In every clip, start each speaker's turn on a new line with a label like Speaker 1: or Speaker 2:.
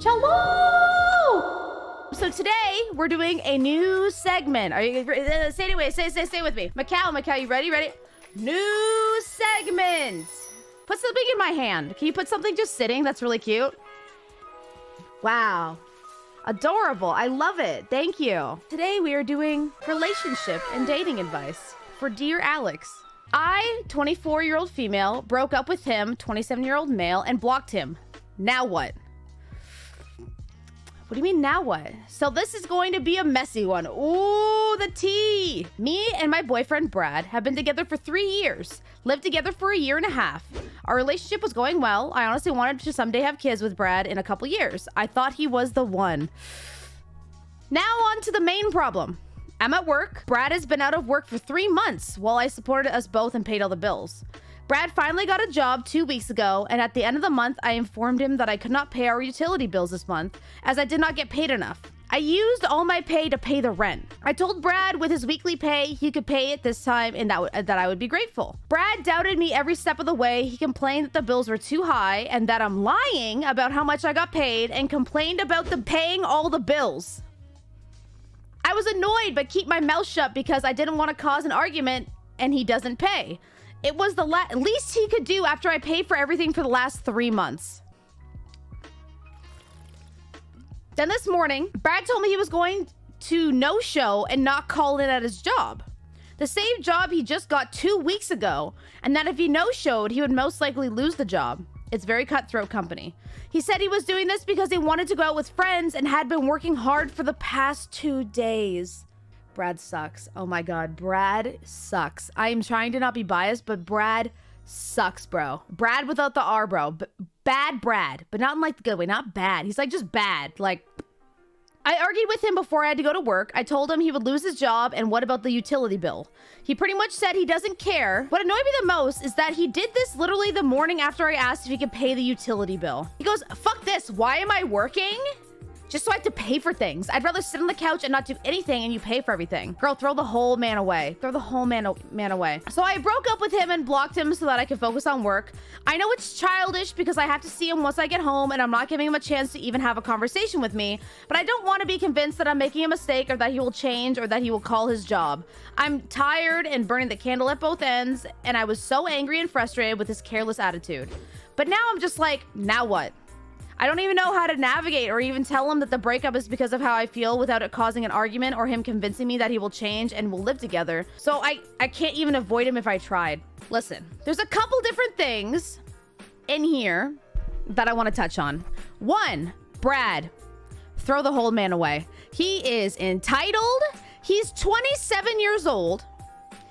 Speaker 1: Hello! So today we're doing a new segment. Are you say it anyway? Say with me. Macau, you ready? Ready? New segment. Put something in my hand. Can you put something just sitting? That's really cute. Wow. Adorable. I love it. Thank you. Today we are doing relationship and dating advice for dear Alluux. I, 24-year-old female, broke up with him, 27-year-old male, and blocked him. Now what? What do you mean, now what? So this is going to be a messy one. Ooh, the tea. Me and my boyfriend, Brad, have been together for 3 years. Lived together for 1.5 years. Our relationship was going well. I honestly wanted to someday have kids with Brad in a couple years. I thought he was the one. Now on to the main problem. I'm at work. Brad has been out of work for 3 months while I supported us both and paid all the bills. Brad finally got a job 2 weeks ago, and at the end of the month, I informed him that I could not pay our utility bills this month, as I did not get paid enough. I used all my pay to pay the rent. I told Brad with his weekly pay, he could pay it this time and that I would be grateful. Brad doubted me every step of the way. He complained that the bills were too high and that I'm lying about how much I got paid and complained about the paying all the bills. I was annoyed but keep my mouth shut because I didn't want to cause an argument and he doesn't pay. It was the least he could do after I paid for everything for the last 3 months. Then this morning, Brad told me he was going to no-show and not call in at his job. The same job he just got 2 weeks ago, and that if he no-showed, he would most likely lose the job. It's very cutthroat company. He said he was doing this because he wanted to go out with friends and had been working hard for the past 2 days. Brad sucks. Oh my God, Brad sucks. I am trying to not be biased, but Brad sucks, bro. Brad without the R, bro. Bad Brad, but not in like the good way, not bad. He's like just bad. Like, I argued with him before I had to go to work. I told him he would lose his job and what about the utility bill? He pretty much said he doesn't care. What annoyed me the most is that he did this literally the morning after I asked if he could pay the utility bill. He goes, fuck this, why am I working? Just so I have to pay for things. I'd rather sit on the couch and not do anything and you pay for everything. Girl, throw the whole man away. Throw the whole man away. So I broke up with him and blocked him so that I could focus on work. I know it's childish because I have to see him once I get home and I'm not giving him a chance to even have a conversation with me, but I don't want to be convinced that I'm making a mistake or that he will change or that he will call his job. I'm tired and burning the candle at both ends, and I was so angry and frustrated with his careless attitude. But now I'm just like, now what? I don't even know how to navigate or even tell him that the breakup is because of how I feel without it causing an argument or him convincing me that he will change and we'll live together. So I can't even avoid him if I tried. Listen, there's a couple different things in here that I want to touch on. One, Brad, throw the whole man away. He is entitled. He's 27 years old.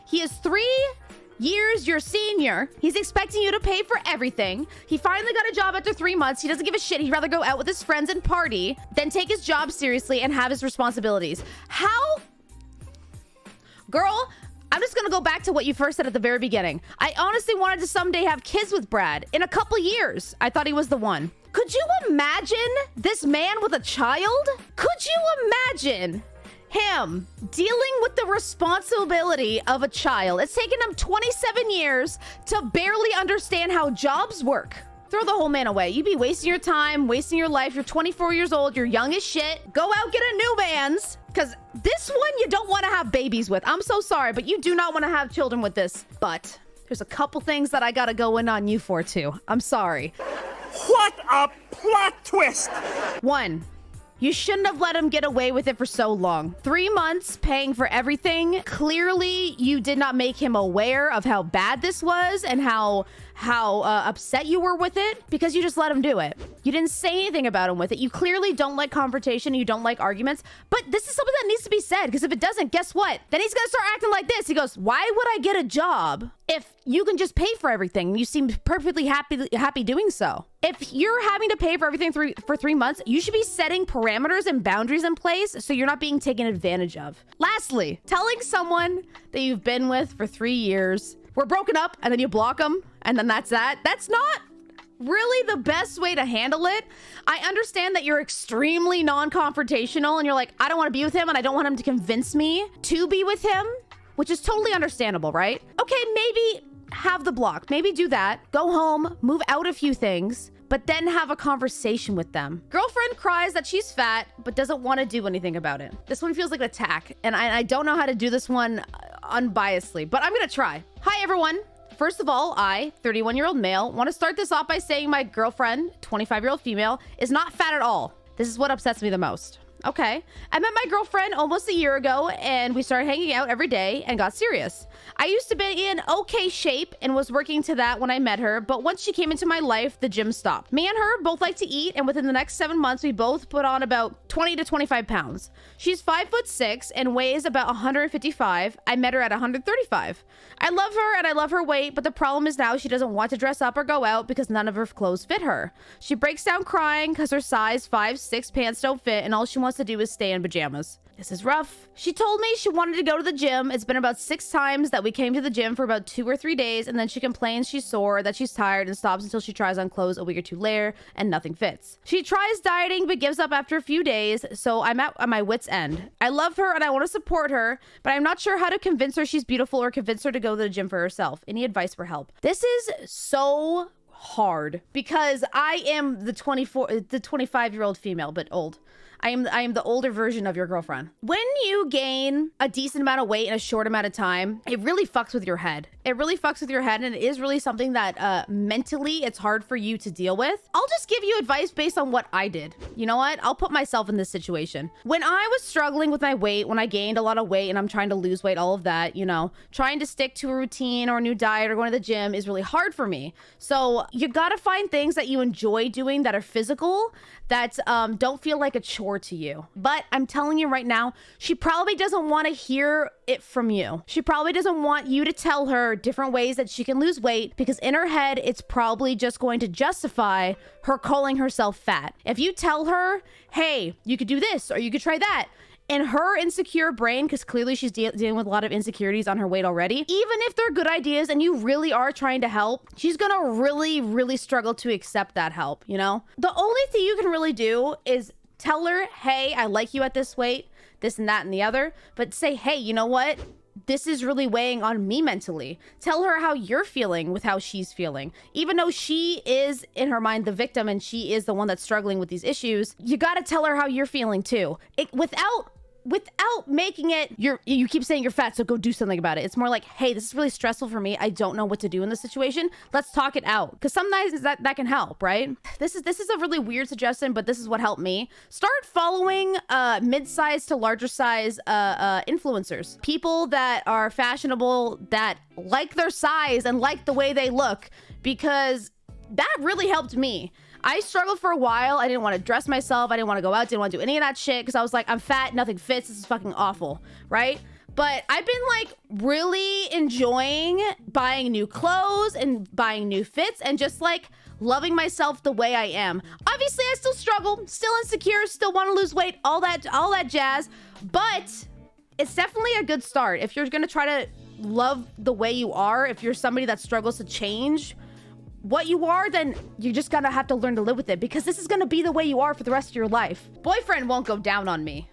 Speaker 1: He is 3 years your senior. He's expecting you to pay for everything. He finally got a job after 3 months. He doesn't give a shit. He'd rather go out with his friends and party than take his job seriously and have his responsibilities. How? Girl, I'm just gonna go back to what you first said at the very beginning. I honestly wanted to someday have kids with Brad. In a couple years, I thought he was the one. Could you imagine this man with a child? Could you imagine him dealing with the responsibility of a child? It's taken him 27 years to barely understand how jobs work. Throw the whole man away. You'd be wasting your time, wasting your life. You're 24 years old. You're young as shit. Go out, get a new man's. Because this one you don't want to have babies with. I'm so sorry, but you do not want to have children with this. But there's a couple things that I got to go in on you for too. I'm sorry.
Speaker 2: What a plot twist!
Speaker 1: 1. You shouldn't have let him get away with it for so long. 3 months paying for everything. Clearly, you did not make him aware of how bad this was and how upset you were with it because you just let him do it. You didn't say anything about him with it. You clearly don't like confrontation. You don't like arguments. But this is something that needs to be said because if it doesn't, guess what? Then he's going to start acting like this. He goes, why would I get a job if you can just pay for everything? You seem perfectly happy doing so. If you're having to pay for everything for 3 months, you should be setting parameters and boundaries in place so you're not being taken advantage of. Lastly, telling someone that you've been with for 3 years, we're broken up, and then you block them, and then that's that. That's not really the best way to handle it. I understand that you're extremely non-confrontational and you're like, I don't want to be with him and I don't want him to convince me to be with him, which is totally understandable, right? Okay, maybe have the block. Maybe do that. Go home, move out a few things. but then have a conversation with them. Girlfriend cries that she's fat, but doesn't want to do anything about it. This one feels like an attack, and I don't know how to do this one unbiasedly, but I'm gonna try. Hi, everyone. First of all, I, 31-year-old male, want to start this off by saying my girlfriend, 25-year-old female, is not fat at all. This is what upsets me the most. Okay. I met my girlfriend almost a year ago, and we started hanging out every day and got serious. I used to be in okay shape and was working to that when I met her, but once she came into my life, the gym stopped. Me and her both like to eat, and within the next 7 months, we both put on about 20 to 25 pounds. She's 5'6" and weighs about 155. I met her at 135. I love her and I love her weight, but the problem is now she doesn't want to dress up or go out because none of her clothes fit her. She breaks down crying because her size 5'6" pants don't fit, and all she wants to do is stay in pajamas. This is rough. She told me she wanted to go to the gym. It's been about 6 times that we came to the gym for about 2 or 3 days, and then she complains she's sore, that she's tired, and stops until she tries on clothes a week or 2 later, and nothing fits. She tries dieting, but gives up after a few days, so I'm at my wit's end. I love her, and I want to support her, but I'm not sure how to convince her she's beautiful or convince her to go to the gym for herself. Any advice for help? This is so hard, because I am the 25-year-old female, but old. I am the older version of your girlfriend. When you gain a decent amount of weight in a short amount of time, it really fucks with your head. It really fucks with your head, and it is really something that mentally it's hard for you to deal with. I'll just give you advice based on what I did. You know what? I'll put myself in this situation. When I was struggling with my weight, when I gained a lot of weight and I'm trying to lose weight, all of that, you know, trying to stick to a routine or a new diet or going to the gym is really hard for me. So you gotta find things that you enjoy doing that are physical, that don't feel like a chore to you. But I'm telling you right now, she probably doesn't want to hear it from you. She probably doesn't want you to tell her different ways that she can lose weight, because in her head, it's probably just going to justify her calling herself fat. If you tell her, hey, you could do this or you could try that, in her insecure brain, because clearly she's dealing with a lot of insecurities on her weight already, even if they're good ideas and you really are trying to help, she's gonna really, really struggle to accept that help, you know? The only thing you can really do is tell her, hey, I like you at this weight, this and that and the other, but say, hey, you know what? This is really weighing on me mentally. Tell her how you're feeling with how she's feeling. Even though she is, in her mind, the victim and she is the one that's struggling with these issues, you gotta tell her how you're feeling too. Without making it, you keep saying you're fat, so go do something about it. It's more like, hey, this is really stressful for me. I don't know what to do in this situation. Let's talk it out. Because sometimes that can help, right? This is a really weird suggestion, but this is what helped me. Start following mid-size to larger size influencers. People that are fashionable, that like their size and like the way they look, because that really helped me. I struggled for a while. I didn't want to dress myself. I didn't want to go out. Didn't want to do any of that shit because I was like, I'm fat. Nothing fits. This is fucking awful, right? But I've been like really enjoying buying new clothes and buying new fits and just like loving myself the way I am. Obviously, I still struggle, still insecure, still want to lose weight, all that jazz. But it's definitely a good start. If you're going to try to love the way you are, if you're somebody that struggles to change what you are, then you're just gonna have to learn to live with it, because this is gonna be the way you are for the rest of your life. Boyfriend won't go down on me.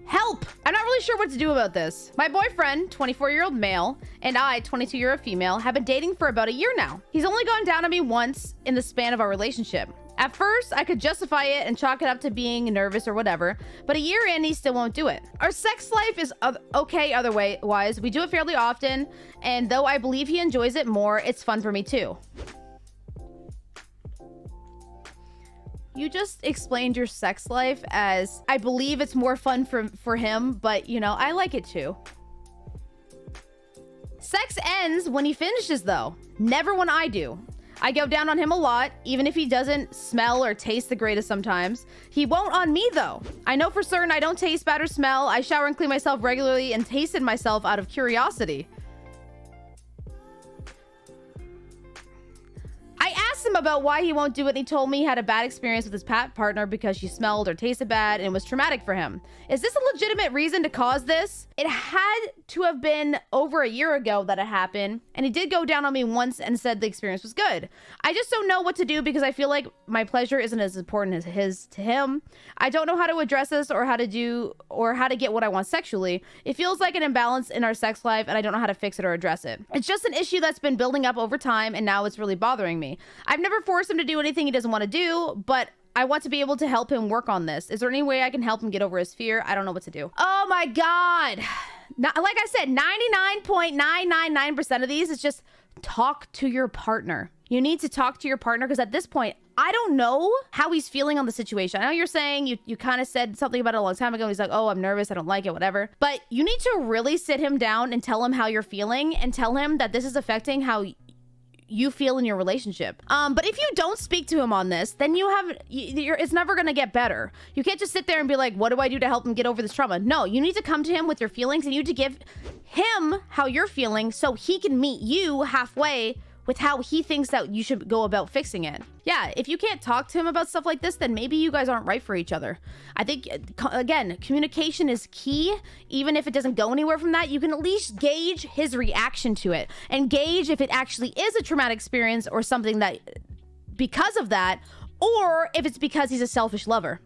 Speaker 1: Help! I'm not really sure what to do about this. My boyfriend, 24-year-old male, and I, 22-year-old female, have been dating for about a year now. He's only gone down on me once in the span of our relationship. At first, I could justify it and chalk it up to being nervous or whatever, but a year in, he still won't do it. Our sex life is okay otherwise. We do it fairly often, and though I believe he enjoys it more, it's fun for me too. You just explained your sex life as, I believe it's more fun for him, but, you know, I like it too. Sex ends when he finishes, though. Never when I do. I go down on him a lot, even if he doesn't smell or taste the greatest sometimes. He won't on me, though. I know for certain I don't taste bad or smell. I shower and clean myself regularly and tasted myself out of curiosity. I asked him about why he won't do it, and he told me he had a bad experience with his partner because she smelled or tasted bad and it was traumatic for him. Is this a legitimate reason to cause this? It had to have been over a year ago that it happened, and he did go down on me once and said the experience was good. I just don't know what to do because I feel like my pleasure isn't as important as his to him. I don't know how to address this or how to get what I want sexually. It feels like an imbalance in our sex life, and I don't know how to fix it or address it. It's just an issue that's been building up over time, and now it's really bothering me. I've never forced him to do anything he doesn't want to do, but I want to be able to help him work on this. Is there any way I can help him get over his fear? I don't know what to do. Oh my God. Like I said, 99.999% of these is just talk to your partner. You need to talk to your partner because at this point, I don't know how he's feeling on the situation. I know you're saying you kind of said something about it a long time ago. He's like, oh, I'm nervous. I don't like it, whatever. But you need to really sit him down and tell him how you're feeling and tell him that this is affecting how you feel in your relationship. But if you don't speak to him on this, then it's never gonna get better. You can't just sit there and be like, what do I do to help him get over this trauma? No, you need to come to him with your feelings and you need to give him how you're feeling so he can meet you halfway with how he thinks that you should go about fixing it. Yeah, if you can't talk to him about stuff like this, then maybe you guys aren't right for each other. I think, again, communication is key. Even if it doesn't go anywhere from that, you can at least gauge his reaction to it and gauge if it actually is a traumatic experience or something that because of that, or if it's because he's a selfish lover.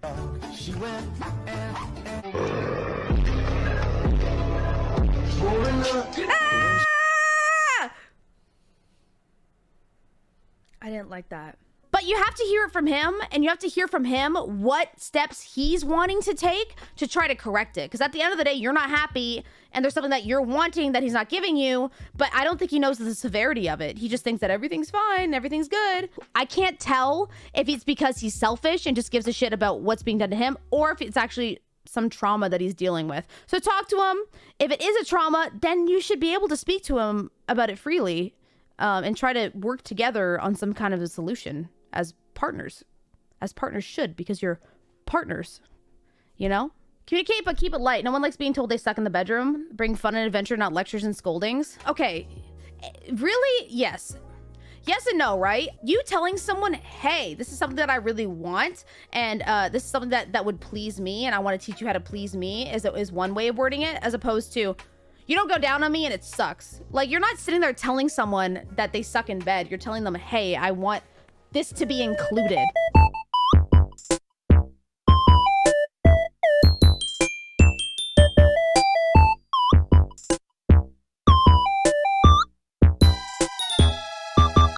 Speaker 1: I didn't like that. But you have to hear it from him, and you have to hear from him what steps he's wanting to take to try to correct it. Because at the end of the day, you're not happy, and there's something that you're wanting that he's not giving you, but I don't think he knows the severity of it. He just thinks that everything's fine, everything's good. I can't tell if it's because he's selfish and just gives a shit about what's being done to him, or if it's actually some trauma that he's dealing with. So talk to him. If it is a trauma, then you should be able to speak to him about it freely. And try to work together on some kind of a solution as partners should, because you're partners, you know? Communicate, but keep it light. No one likes being told they suck in the bedroom. Bring fun and adventure, not lectures and scoldings. Okay, really? Yes. Yes and no, right? You telling someone, hey, this is something that I really want, and this is something that would please me, and I want to teach you how to please me, is one way of wording it, as opposed to, you don't go down on me and it sucks. Like, you're not sitting there telling someone that they suck in bed. You're telling them, hey, I want this to be included.